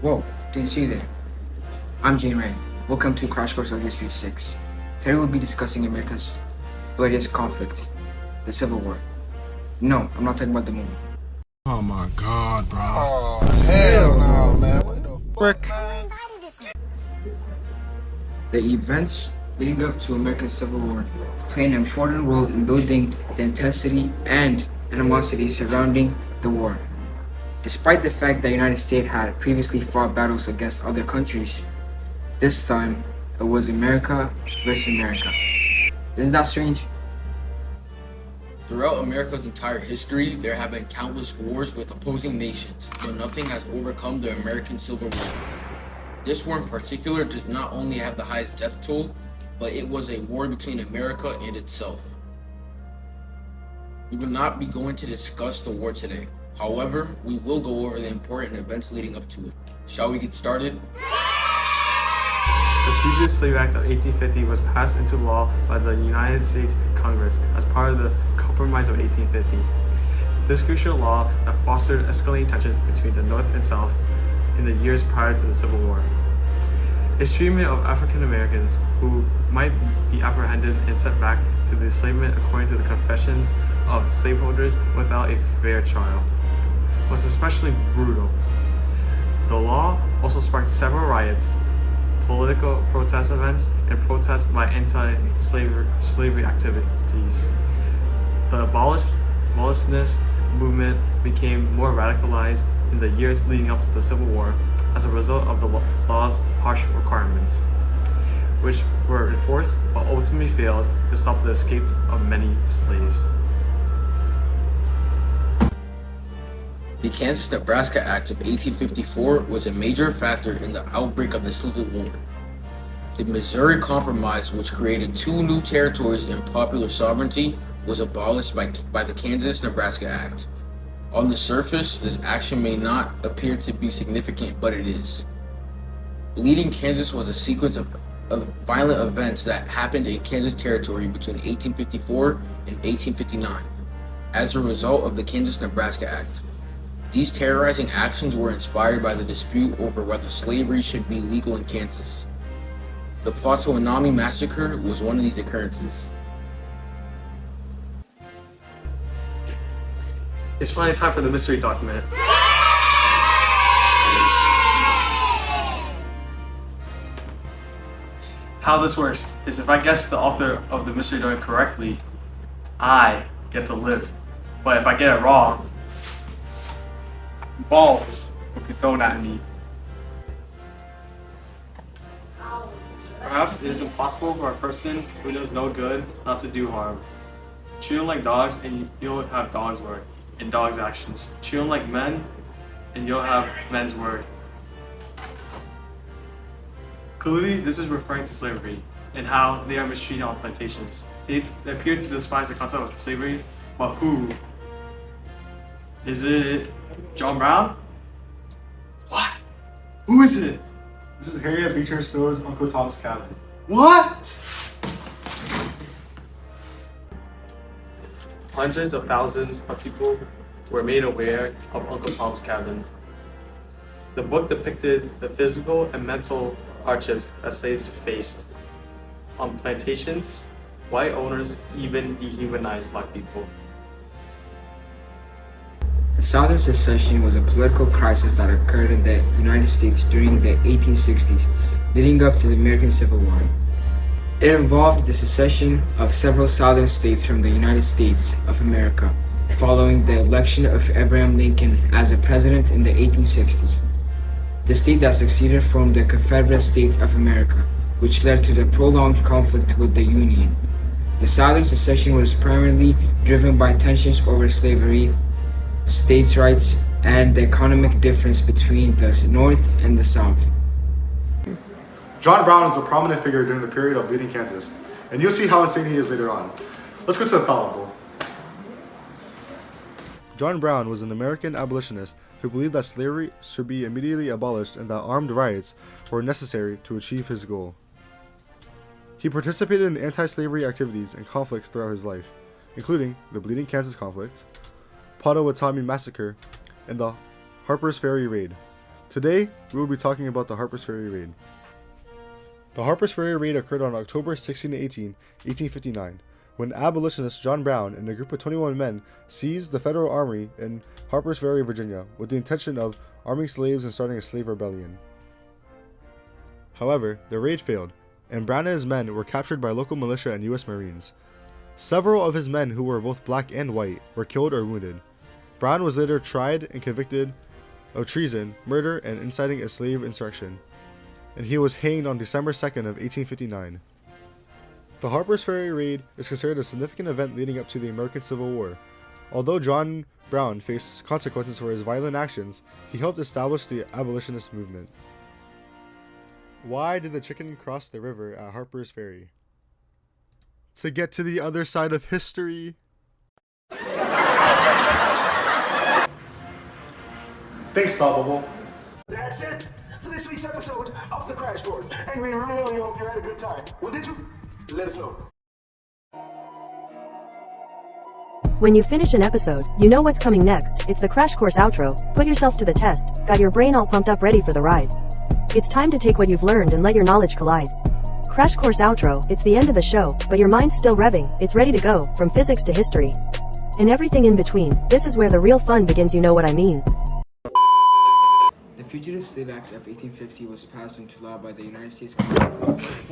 Whoa, didn't see you there. I'm Jane Ray. Welcome to Crash Course of History 6. Today we'll be discussing America's bloodiest conflict, the Civil War. No, I'm not talking about the movie. Oh my god, bro. Oh, hell no, man. What the Frick. The events leading up to America's Civil War play an important role in building the intensity and animosity surrounding the war. Despite the fact that the United States had previously fought battles against other countries, this time it was America versus America. Isn't that strange? Throughout America's entire history, there have been countless wars with opposing nations, but nothing has overcome the American Civil War. This war in particular does not only have the highest death toll, but it was a war between America and itself. We will not be going to discuss the war today. However, we will go over the important events leading up to it. Shall we get started? The Fugitive Slave Act of 1850 was passed into law by the United States Congress as part of the Compromise of 1850. This crucial law that fostered escalating tensions between the North and South in the years prior to the Civil War. Its treatment of African Americans who might be apprehended and sent back to the enslavement according to the confessions of slaveholders without a fair trial was especially brutal. The law also sparked several riots, political protest events, and protests by anti-slavery activities. The abolitionist movement became more radicalized in the years leading up to the Civil War as a result of the law's harsh requirements, which were enforced but ultimately failed to stop the escape of many slaves. The Kansas-Nebraska Act of 1854 was a major factor in the outbreak of the Civil War. The Missouri Compromise, which created two new territories and popular sovereignty, was abolished by the Kansas-Nebraska Act. On the surface, this action may not appear to be significant, but it is. Bleeding Kansas was a sequence of violent events that happened in Kansas Territory between 1854 and 1859 as a result of the Kansas-Nebraska Act. These terrorizing actions were inspired by the dispute over whether slavery should be legal in Kansas. The Potawatomi Massacre was one of these occurrences. It's finally time for the mystery document. How this works is if I guess the author of the mystery document correctly, I get to live. But if I get it wrong, balls will be thrown at me. Perhaps it is impossible for a person who does no good not to do harm. Treat them like dogs and you'll have dogs' work and dogs' actions. Treat them like men and you'll have men's work. Clearly, this is referring to slavery and how they are mistreated on plantations. They appear to despise the concept of slavery, but who? Is it John Brown? What? Who is it? This is Harriet Beecher Stowe's Uncle Tom's Cabin. What? Hundreds of thousands of people were made aware of Uncle Tom's Cabin. The book depicted the physical and mental hardships that slaves faced. On plantations, white owners even dehumanized black people. The Southern Secession was a political crisis that occurred in the United States during the 1860s, leading up to the American Civil War. It involved the secession of several Southern states from the United States of America, following the election of Abraham Lincoln as a president in the 1860s. The state that succeeded formed the Confederate States of America, which led to the prolonged conflict with the Union. The Southern Secession was primarily driven by tensions over slavery, states' rights, and the economic difference between the North and the South. John Brown is a prominent figure during the period of Bleeding Kansas, and you'll see how insane he is later on. Let's go to the thought level. John Brown was an American abolitionist who believed that slavery should be immediately abolished and that armed riots were necessary to achieve his goal. He participated in anti-slavery activities and conflicts throughout his life, including the Bleeding Kansas conflict, Potawatomi Massacre, and the Harper's Ferry Raid. Today, we will be talking about the Harper's Ferry Raid. The Harper's Ferry Raid occurred on October 16 to 18, 1859, when abolitionist John Brown and a group of 21 men seized the Federal Army in Harper's Ferry, Virginia, with the intention of arming slaves and starting a slave rebellion. However, the raid failed, and Brown and his men were captured by local militia and U.S. Marines. Several of his men, who were both black and white, were killed or wounded. Brown was later tried and convicted of treason, murder, and inciting a slave insurrection, and he was hanged on December 2nd of 1859. The Harper's Ferry Raid is considered a significant event leading up to the American Civil War. Although John Brown faced consequences for his violent actions, he helped establish the abolitionist movement. Why did the chicken cross the river at Harper's Ferry? To get to the other side of history. Thanks, Thought Bubble. That's it for this week's episode of The Crash Course, and we really hope you had a good time. Well, did you? Let us know. When you finish an episode, you know what's coming next. It's the Crash Course outro. Put yourself to the test. Got your brain all pumped up ready for the ride. It's time to take what you've learned and let your knowledge collide. Crash Course outro. It's the end of the show, but your mind's still revving. It's ready to go, from physics to history. And everything in between. This is where the real fun begins, you know what I mean. The Fugitive Slave Act of 1850 was passed into law by the United States Congress.